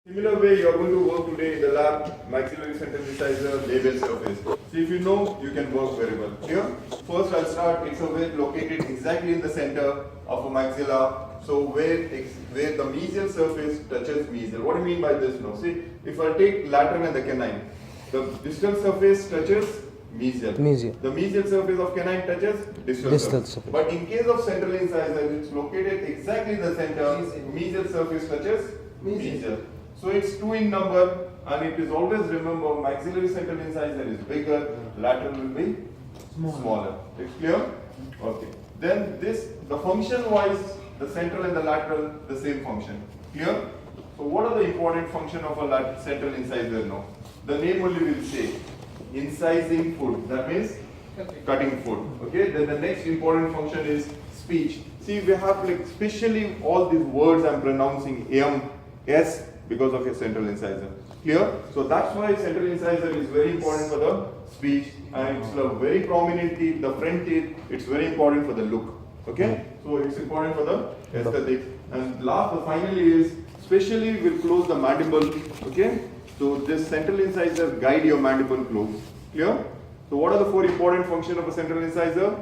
Similar way, you are going to work today in the lab, maxillary central incisor, label surface. So if you know, you can work very well. Here, first I'll start. It's a way located exactly in the center of a maxilla. So where the mesial surface touches mesial. What do you mean by this? No, see, if I take lateral and the canine, the distal surface touches mesial. The mesial surface of canine touches distal surface. But in case of central incisor, it's located exactly in the center. Mesial surface touches mesial. So it's 2 in number, and it is always remember maxillary central incisor is bigger, lateral will be smaller. It's clear? Okay. Then the function wise, the central and the lateral, the same function. Clear? So what are the important function of a central incisor now? The name only will say incising foot. That means cutting foot. Okay. Then the next important function is speech. See, we have like especially all these words I'm pronouncing S because of your central incisor. Clear? So that's why central incisor is very important for the speech, and it's a very prominent teeth, the front teeth, it's very important for the look. Okay? So it's important for the aesthetic. And last, the finally is, especially will close the mandible. Okay? So this central incisor guide your mandible close. Clear? So what are the 4 important functions of a central incisor?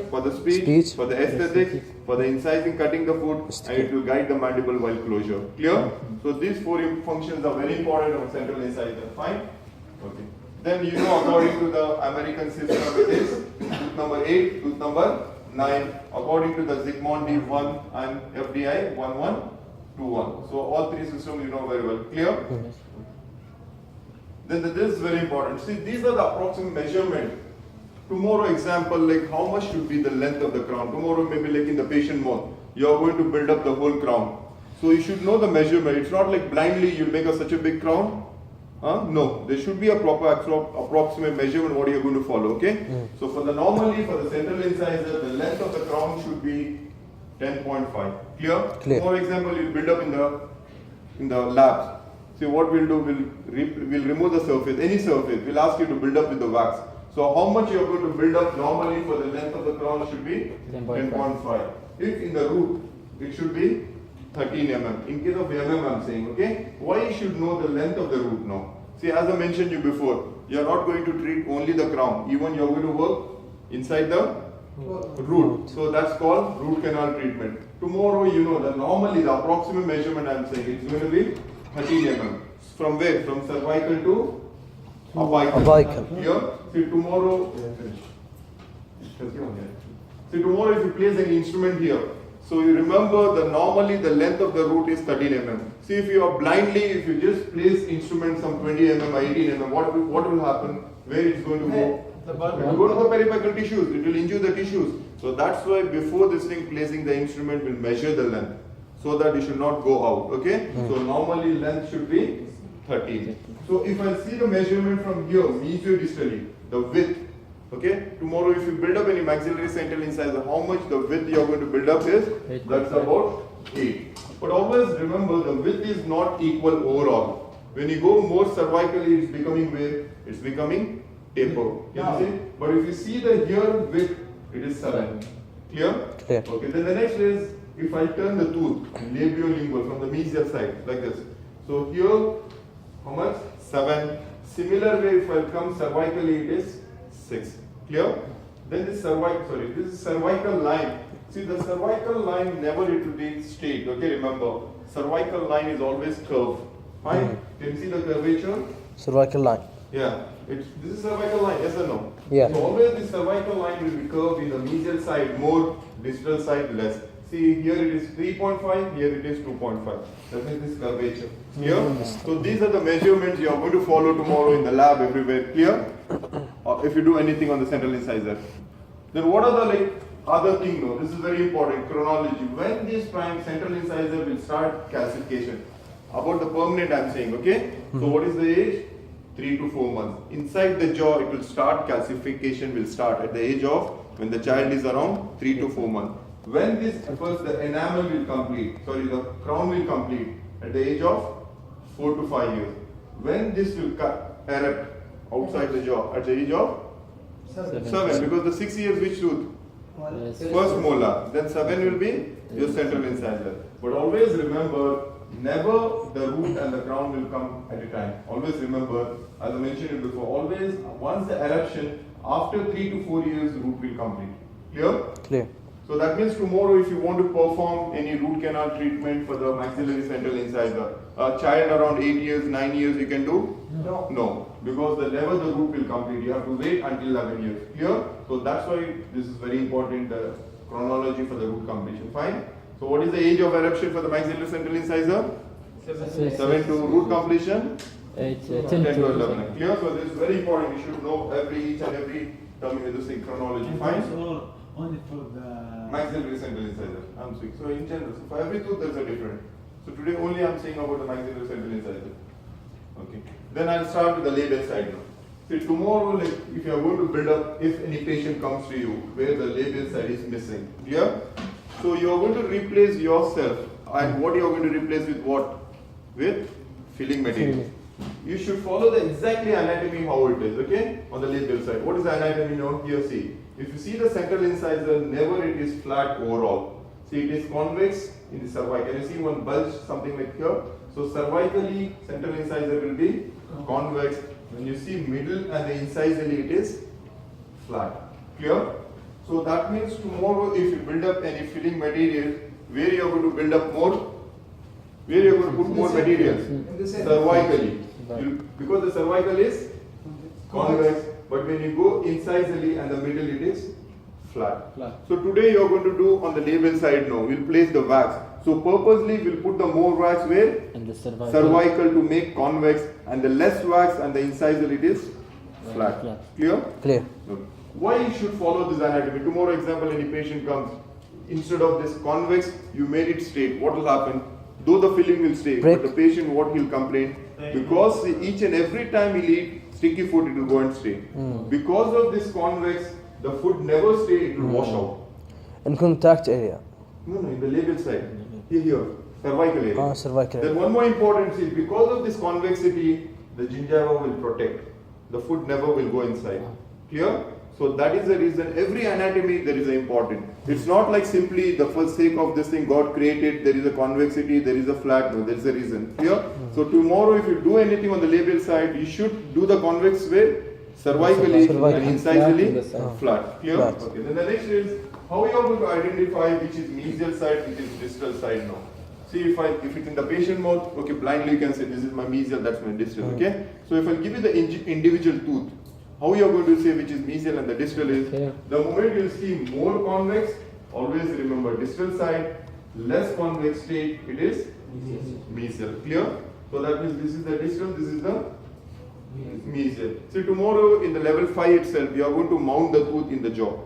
For the speech, for the aesthetic, for the incising, cutting the foot, and it will guide the mandible while closure. Clear? So these 4 functions are very important of a central incisor. Fine? Okay. Then you know according to the American system it is tooth number 8, tooth number 9. According to the Zsigmondy 1 and FDI 1121. So all 3 systems you know very well. Clear? Then this is very important. See, these are the approximate measurement. Tomorrow example, like how much should be the length of the crown. Tomorrow maybe like in the patient mouth, you are going to build up the whole crown. So you should know the measurement. It's not like blindly you make such a big crown. No, there should be a proper approximate measurement what you are going to follow. Okay. So for the central incisor, the length of the crown should be 10.5. Clear? For example, you build up in the labs. See what we'll do, we'll remove the surface, any surface. We'll ask you to build up with the wax. So how much you are going to build up normally for the length of the crown should be 10.5. If in the root, it should be 13 mm. In case of mm, I'm saying, okay? Why you should know the length of the root now? See, as I mentioned you before, you are not going to treat only the crown. Even you are going to work inside the root. So that's called root canal treatment. Tomorrow, you know that normally the approximate measurement I'm saying it's going to be 13 mm. From where? From cervical to apical. Here, see tomorrow if you place an instrument here, so you remember normally the length of the root is 13 mm. See, if you are blindly, if you just place instrument some 20 mm or 18 mm, what will happen? Where it's going to go? It will go to the periapical tissues. It will injure the tissues. So that's why before this thing, placing the instrument will measure the length, so that it should not go out. Okay? So normally length should be 13. So if I see the measurement from here, mesiodistally, the width, okay? Tomorrow if you build up any maxillary central incisor, how much the width you are going to build up is? That's about 8. But always remember the width is not equal overall. When you go more cervically, it's becoming where? It's becoming taper. Can you see? But if you see the here width, it is 7. Clear? Okay, then the next is, if I turn the tooth, labiolingual from the mesial side, like this. So here, how much? 7. Similar way, if I come cervically, it is 6. Clear? Then this is cervical line. See, the cervical line never it will be straight. Okay, remember, cervical line is always curved. Fine? Can you see the curvature? Cervical line. Yeah. This is cervical line, yes or no? Yeah. So always the cervical line will be curved in the mesial side more, distal side less. See, here it is 3.5, here it is 2.5. That means this curvature. Clear? So these are the measurements you are going to follow tomorrow in the lab everywhere. Clear? Or if you do anything on the central incisor. Then what are the other thing? No, this is very important. Chronology. When this central incisor will start calcification. About the permanent I'm saying, okay? So what is the age? 3 to 4 months. Inside the jaw, it will start, calcification will start at the age of, when the child is around 3 to 4 months. When first the enamel will complete, the crown will complete at the age of 4 to 5 years. When this will erupt outside the jaw at the age of 7, because the 6 years which tooth? First molar, then 7 will be your central incisor. But always remember, never the root and the crown will come at a time. Always remember, as I mentioned before, always once the eruption, after 3 to 4 years, the root will complete. Clear? Clear. So that means tomorrow if you want to perform any root canal treatment for the maxillary central incisor, a child around 8 years, 9 years, you can do? No. No, because the never the root will complete. You have to wait until 11 years. Clear? So that's why this is very important, the chronology for the root completion. Fine? So what is the age of eruption for the maxillary central incisor? 7 to root completion? 10 10 to to 11. Clear? So this is very important. You should know each and every term in the chronology. Fine? So only for the Maxillary central incisor. I'm speaking. So in general, so for every tooth there's a different. So today only I'm saying about the maxillary central incisor. Okay. Then I'll start with the labial side now. See tomorrow, like if you are going to build up, if any patient comes to you where the labial side is missing, clear? So you are going to replace yourself, and what you are going to replace with what? With filling material. You should follow the exactly anatomy how it is, okay? On the labial side. What is the anatomy now? Here see. If you see the central incisor, never it is flat overall. See it is convex in the cervical. Can you see one bulge, something like here? So cervically, central incisor will be convex. When you see middle and the incisally, it is flat. Clear? So that means tomorrow if you build up any filling material, where you are going to build up more? Where you are going to put more materials? Cervically. Because the cervical is convex, but when you go incisally and the middle it is flat. So today you are going to do on the labial side now, we'll place the wax. So purposely we'll put the more wax where? And the cervical. Cervical to make convex, and the less wax and the incisal it is flat. Clear? Clear. Good. Why you should follow this anatomy? Tomorrow example any patient comes, instead of this convex you made it straight. What will happen? Though the filling will stay, Break. but the patient what he'll complain? Because each and every time he'll eat sticky food, it will go and stay. Because of this convex, the food never stay, it will wash out. In contact area. No, in the labial side. Here, cervical area. Cervical Then area. one more important thing, because of this convexity, the gingiva will protect. The food never will go inside. Clear? So that is the reason, every anatomy there is an important. It's not like simply the first sake of this thing God created, there is a convexity, there is a flat, no, there is a reason. Clear? So tomorrow if you do anything on the labial side, you should do the convex way, cervically and incisally flat. Clear? Flat. Okay. Then the next is, how you are going to identify which is mesial side, which is distal side now. See if it's in the patient mouth, okay, blindly you can say this is my mesial, that's my distal, okay? So if I give you the individual tooth, how you are going to say which is mesial and the distal is? Yeah. The moment you see more convex, always remember distal side, less convex state, it is mesial. Clear? So that means this is the distal, this is the mesial. See tomorrow in the level 5 itself, you are going to mount the tooth in the jaw.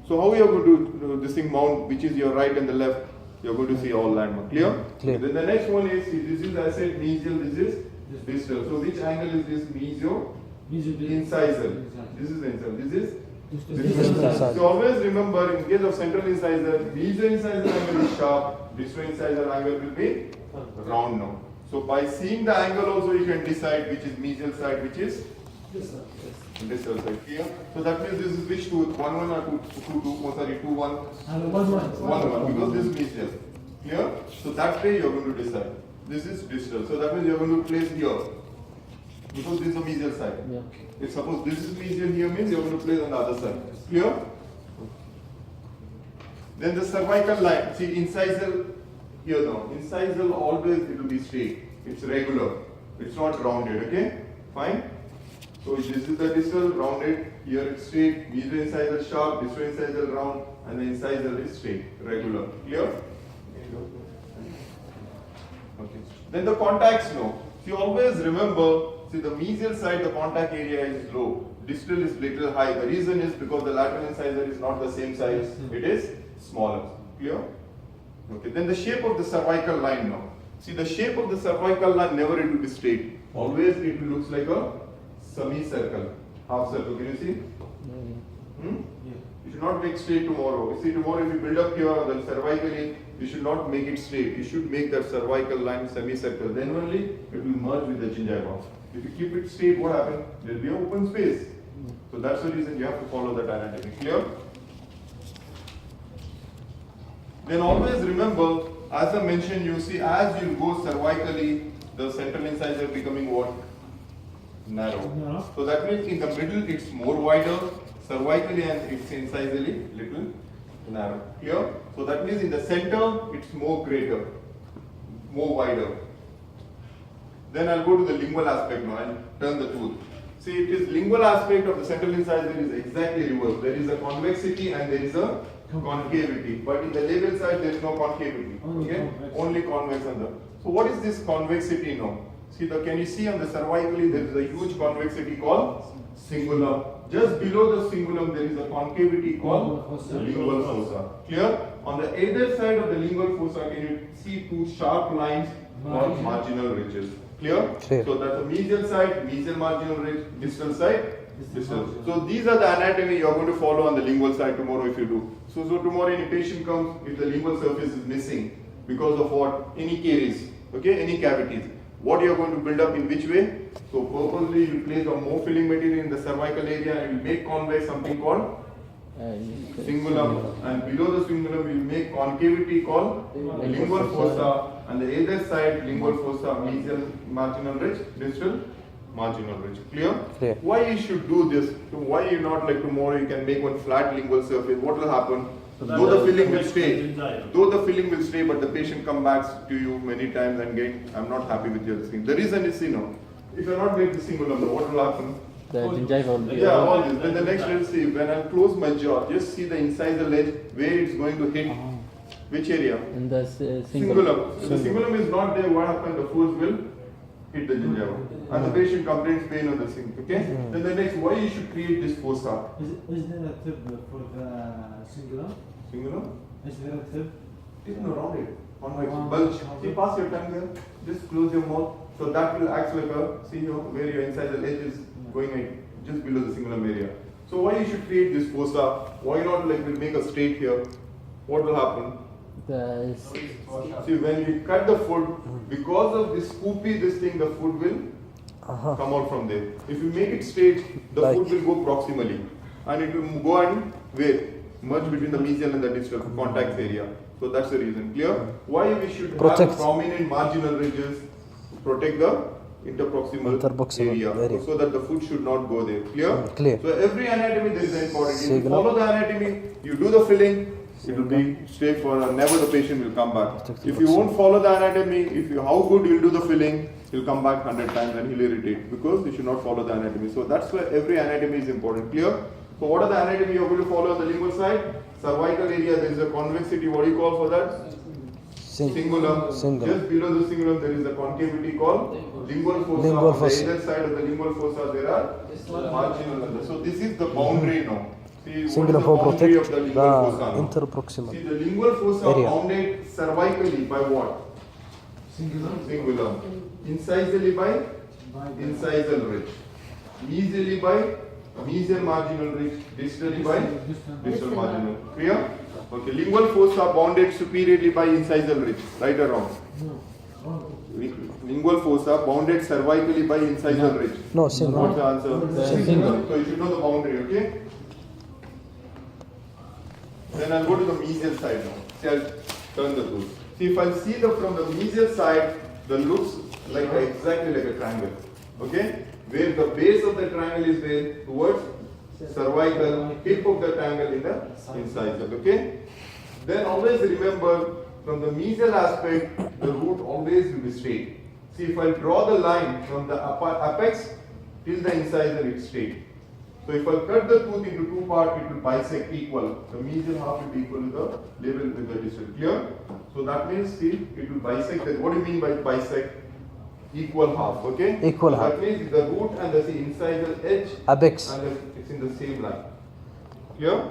So how you are going to do this thing mount, which is your right and the left, you are going to see all landmark. Clear? Clear. Then the next one is, see, this is I said mesial, this is distal. So which angle is this mesio? Incisal. This is incisal. This is distal. Incisal. So always remember, in case of central incisor, mesio incisal angle is sharp, distal incisal angle will be round now. So by seeing the angle also you can decide which is mesial side, which is distal side. Clear? So that means this is which tooth? 1 1 or 2 2 2? Oh, sorry, 2 1. 1 1 because this is mesial. Clear? So that way you are going to decide. This is distal. So that means you are going to place here. Because this is the mesial side. Yeah. If suppose this is mesial here means you are going to place on the other side. Clear? Then the cervical line. See incisal here now. Incisal always it will be straight. It's regular. It's not rounded. Okay? Fine? So this is the distal rounded. Here it's straight. Mesial incisal sharp. Distal incisal round. And the incisal is straight. Regular. Clear? Okay. Then the contacts now. See always remember. See the mesial side, the contact area is low. Distal is little high. The reason is because the lateral incisor is not the same size. It is smaller. Clear? Okay. Then the shape of the cervical line now. See the shape of the cervical line never it will be straight. Always it looks like a semicircle, half circle. Can you see? You should not make straight tomorrow. You see tomorrow if you build up here the cervically, you should not make it straight. You should make that cervical line semicircle. Then only it will merge with the gingiva. If you keep it straight, what happens? There will be an open space. So that's the reason you have to follow that anatomy. Clear? Then always remember, As I mentioned, you see, as you go cervically, the central incisor becoming what? Narrow. Narrow. So that means in the middle it's more wider, cervically, and it's incisally little narrow. Clear? So that means in the center it's more greater, more wider. Then I'll go to the lingual aspect now and turn the tooth. See, it is lingual aspect of the central incisor is exactly reversed. There is a convexity and there is a concavity. But in the labial side there is no concavity. Only Okay? convex. Only convex on the. So what is this convexity now? See, can you see on the cervically there is a huge convexity called cingulum. Just below the cingulum there is a concavity called lingual fossa. Clear? On the either side of the lingual fossa, can you see two sharp lines called marginal ridges? Clear? Clear. So that's the medial side, medial marginal ridge, distal side, distal. So these are the anatomy you are going to follow on the lingual side tomorrow if you do. So tomorrow any patient comes if the lingual surface is missing because of what? Any caries, okay, any cavities. What you are going to build up in which way? So purposely you place a more filling material in the cervical area and you make convex something called cingulum, and below the cingulum you make concavity called lingual fossa, and the other side lingual fossa, medial marginal ridge, distal marginal ridge. Clear? Clear. Why you should do this? So why you not like tomorrow you can make one flat lingual surface? What will happen? Though the filling will stay, but the patient comes back to you many times and again, I'm not happy with your thing. The reason is, if you not make the cingulum, what will happen? The gingival. Yeah, all this. Then the next, let's see, when I close my jaw, just see the incisal edge where it's going to hit. Which area? In the Cingulum. If the cingulum is not there, what happens? The force will hit the gingiva. And the patient complains pain on the sink. Okay? Then the next, why you should create this fossa? Is there a tip for the singular? Cingulum? Is there a tip? It's not round it. Convex. Bulge. See, pass your tongue there. Just close your mouth. So that will act like a, see here, where your incisal edge is going in, just below the cingulum area. So why you should create this fossa? Why not like we'll make a straight here? What will happen? See, when you cut the foot, because of this scoopy, this thing, the foot will come out from there. If you make it straight, the foot will go proximally. And it will go and where? Merge between the mesial and the distal contact area. So that's the reason. Clear? Why we should have prominent marginal ridges to protect the interproximal area, so that the foot should not go there. Clear? Clear. So every anatomy there is an important. If you follow the anatomy, you do the filling, it will be straight for never the patient will come back. If you won't follow the anatomy, if you how good you'll do the filling, he'll come back 100 times and he'll irritate because you should not follow the anatomy. So that's why every anatomy is important. Clear? So what are the anatomy you're going to follow on the lingual side? Cervical area, there is a convexity. What do you call for that? Cingulum. Just below the cingulum there is a concavity called lingual fossa. On the either side of the lingual fossa there are marginal. So this is the boundary now. See, what is the boundary of the lingual fossa now? Interproximal. See, the lingual fossa bounded cervically by what? Cingulum. Incisally by incisal ridge. Mesially by mesial marginal ridge. Distally by distal marginal. Clear? Okay, lingual fossa bounded superiorly by incisal ridge. Right or wrong? Lingual fossa bounded cervically by incisal ridge. No, single. What's the answer? Single. So you should know the boundary, okay? Then I'll go to the mesial side now. See, I'll turn the tooth. See, if I see from the mesial side, the looks like exactly like a triangle. Okay? Where the base of the triangle is there towards cervical, tip of the triangle in the incisal. Okay? Then always remember from the mesial aspect, the root always will be straight. See, if I draw the line from the apex till the incisor, it's straight. So if I cut the tooth into two parts, it will bisect equal. The mesial half will be equal to the level with the distal. Clear? So that means, see, it will bisect. What do you mean by bisect? Equal half, okay? Equal so half. That means the root and the incisal edge Apex. and it's in the same line. Clear?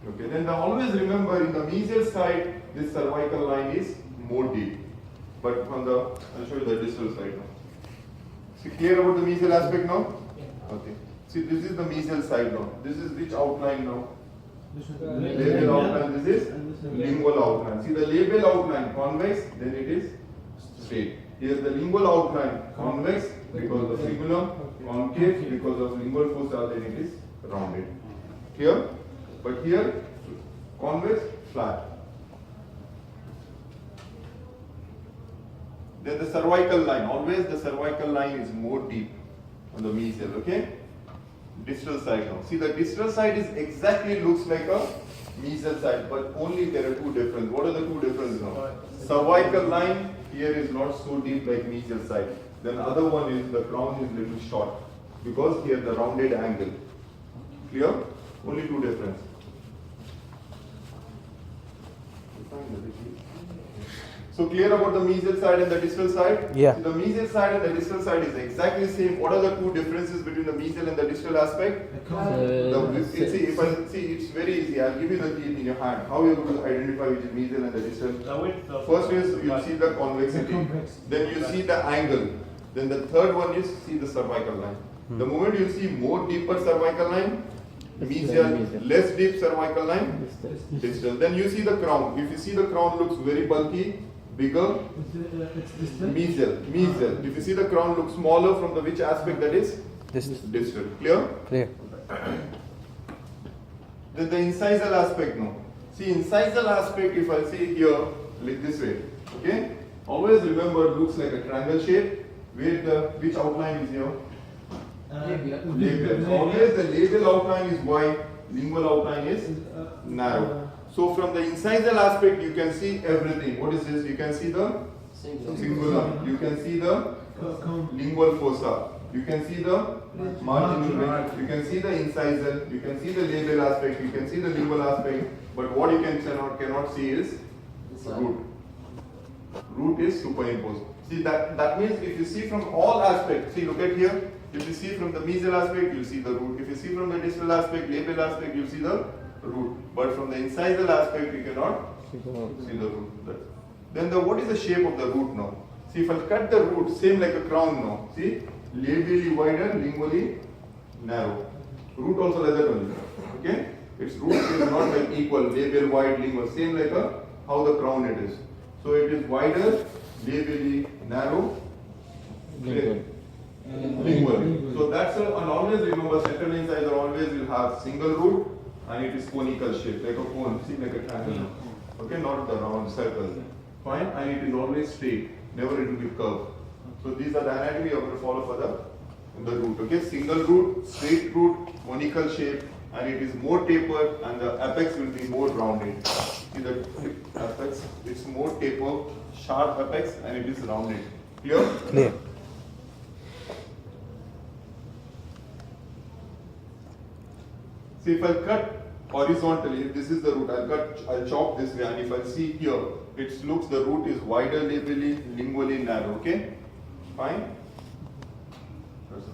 Okay, then always remember in the mesial side, this cervical line is more deep. But on the, I'll show you the distal side now. See, clear about the mesial aspect now? Okay. See, this is the mesial side now. This is which outline now? Labial outline. This is lingual outline. See the labial outline convex, then it is straight. Here the lingual outline convex because of cingulum, concave because of lingual fossa, then it is rounded. Here, but here convex, flat. Then the cervical line, always the cervical line is more deep on the mesial, okay? Distal side now. See, the distal side is exactly looks like a mesial side, but only there are two differences. What are the two differences now? Cervical line here is not so deep like mesial side. Then other one is the crown is little short because here the rounded angle. Clear? Only two differences. So clear about the mesial side and the distal side? Yeah. The mesial side and the distal side is exactly same. What are the two differences between the mesial and the distal aspect? It's very easy. I'll give you the teeth in your hand. How you will identify which is mesial and the distal? First is you see the convexity. Then you see the angle. Then the third one is see the cervical line. The moment you see more deeper cervical line, mesial, less deep cervical line, distal. Then you see the crown. If you see the crown looks very bulky, bigger, It's distal. mesial. If you see the crown looks smaller from the which aspect that is? Distal. Clear? Clear. Then the incisal aspect now. See incisal aspect if I see here like this way. Okay? Always remember it looks like a triangle shape. Where the which outline is here? Labial. Always the labial outline is wide, lingual outline is narrow. So from the incisal aspect you can see everything. What is this? You can see the cingulum. You can see the lingual fossa. You can see the marginal ridge. You can see the incisal. You can see the labial aspect. You can see the lingual aspect. But what you cannot see is root. Root is superimposed. See that means if you see from all aspects, see look at here. If you see from the mesial aspect, you see the root. If you see from the distal aspect, labial aspect, you see the root. But from the incisal aspect, you cannot see the root. Then what is the shape of the root now? See, if I cut the root, same like a crown now. See, labially wider, lingually narrow. Root also like that only. Okay? Its root is not like equal, labial wide, lingual. Same like how the crown it is. So it is wider, labially narrow, lingual. So that's and always remember central incisor always will have single root and it is conical shape, like a cone, see like a triangle. Okay, not the round circle. Fine, and it is always straight, never it will be curved. So these are the anatomy you are going to follow for the root. Okay, single root, straight root, conical shape, and it is more tapered and the apex will be more rounded. See the apex, it's more tapered, sharp apex and it is rounded. Clear? Clear. See if I cut horizontally, if this is the root, I'll chop this way and if I see here, it looks the root is wider labially, lingually narrow, okay? Fine?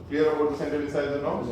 Clear about the central incisor now?